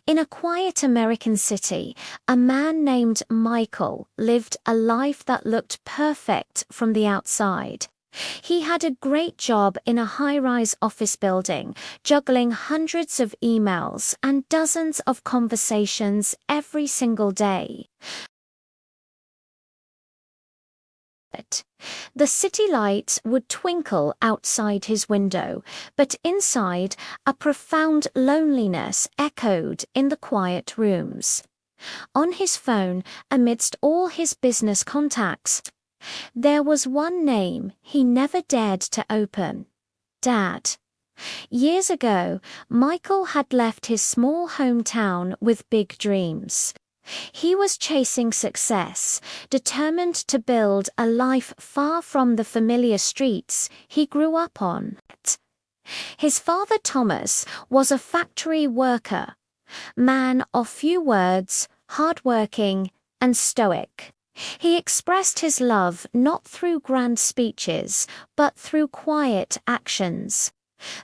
In a quiet American city, a man named Michael lived a life that looked perfect from the outside. He had a great job in a high-rise office building, juggling hundreds of emails and dozens of conversations every single day. The city lights would twinkle outside his window, but inside, a profound loneliness echoed in the quiet rooms. On his phone, amidst all his business contacts, there was one name he never dared to open: Dad. Years ago, Michael had left his small hometown with big dreams. He was chasing success, determined to build a life far from the familiar streets he grew up on. His father Thomas was a factory worker, man of few words, hard-working, and stoic. He expressed his love not through grand speeches, but through quiet actions.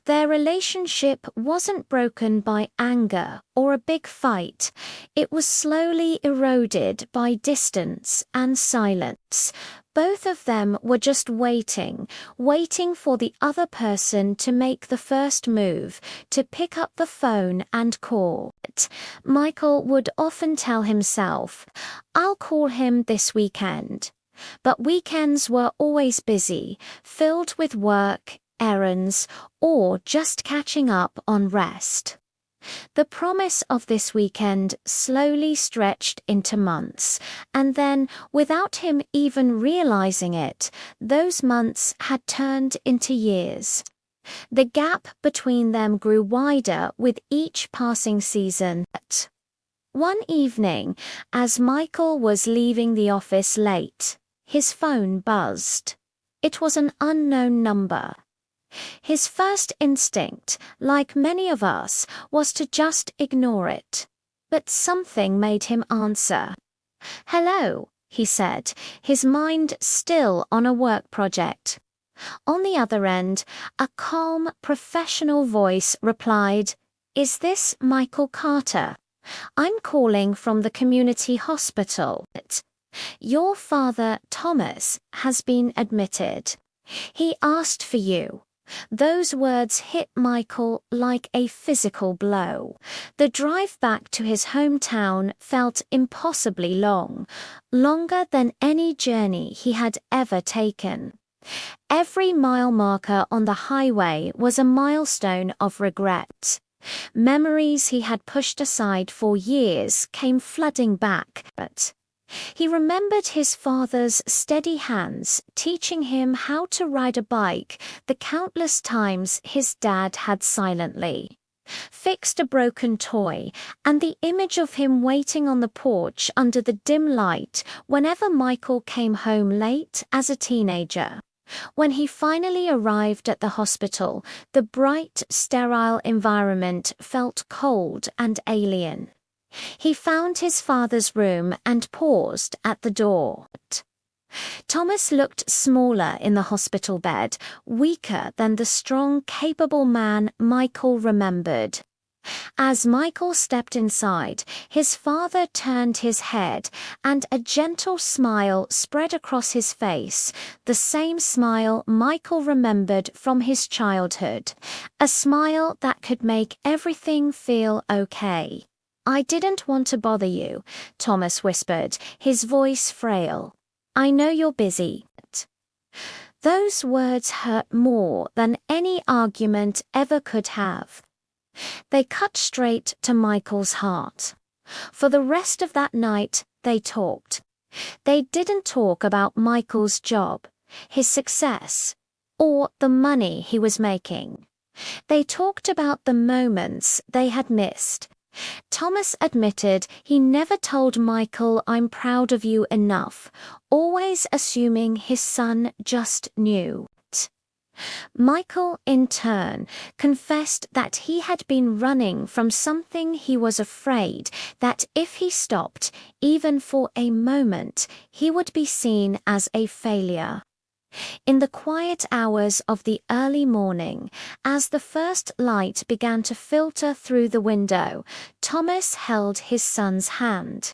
Their relationship wasn't broken by anger or a big fight. It was slowly eroded by distance and silence. Both of them were just waiting for the other person to make the first move, to pick up the phone and call. Michael would often tell himself, "I'll call him this weekend." But weekends were always busy, filled with work, errands, or just catching up on rest. The promise of this weekend slowly stretched into months, and then, without him even realizing it, those months had turned into years. The gap between them grew wider with each passing season. One evening, as Michael was leaving the office late, his phone buzzed. It was an unknown number. His first instinct, like many of us, was to just ignore it. But something made him answer. "Hello," he said, his mind still on a work project. On the other end, a calm, professional voice replied, "Is this Michael Carter? I'm calling from the community hospital. Your father, Thomas, has been admitted. He asked for you." Those words hit Michael like a physical blow. The drive back to his hometown felt impossibly long, longer than any journey he had ever taken. Every mile marker on the highway was a milestone of regret. Memories he had pushed aside for years came flooding back, but he remembered his father's steady hands teaching him how to ride a bike, the countless times his dad had silently fixed a broken toy, and the image of him waiting on the porch under the dim light whenever Michael came home late as a teenager. When he finally arrived at the hospital, the bright, sterile environment felt cold and alien. He found his father's room and paused at the door. Thomas looked smaller in the hospital bed, weaker than the strong, capable man Michael remembered. As Michael stepped inside, his father turned his head, and a gentle smile spread across his face, the same smile Michael remembered from his childhood, a smile that could make everything feel okay. "I didn't want to bother you," Thomas whispered, his voice frail. "I know you're busy." Those words hurt more than any argument ever could have. They cut straight to Michael's heart. For the rest of that night, they talked. They didn't talk about Michael's job, his success, or the money he was making. They talked about the moments they had missed. Thomas admitted he never told Michael "I'm proud of you" enough, always assuming his son just knew. Michael, in turn, confessed that he had been running from something he was afraid that if he stopped, even for a moment, he would be seen as a failure. In the quiet hours of the early morning, as the first light began to filter through the window, Thomas held his son's hand.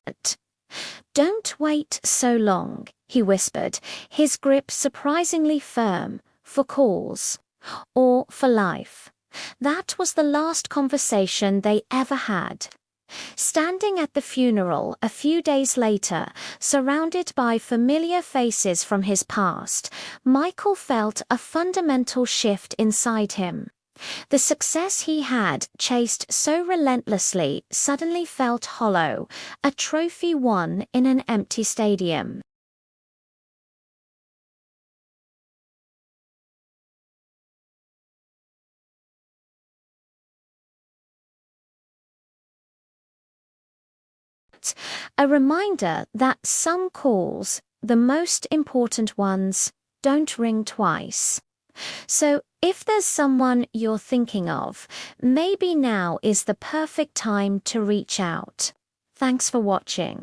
"Don't wait so long," he whispered, his grip surprisingly firm, "for calls. Or for life." That was the last conversation they ever had. Standing at the funeral a few days later, surrounded by familiar faces from his past, Michael felt a fundamental shift inside him. The success he had chased so relentlessly suddenly felt hollow, a trophy won in an empty stadium. A reminder that some calls, the most important ones, don't ring twice. So, if there's someone you're thinking of, maybe now is the perfect time to reach out. Thanks for watching.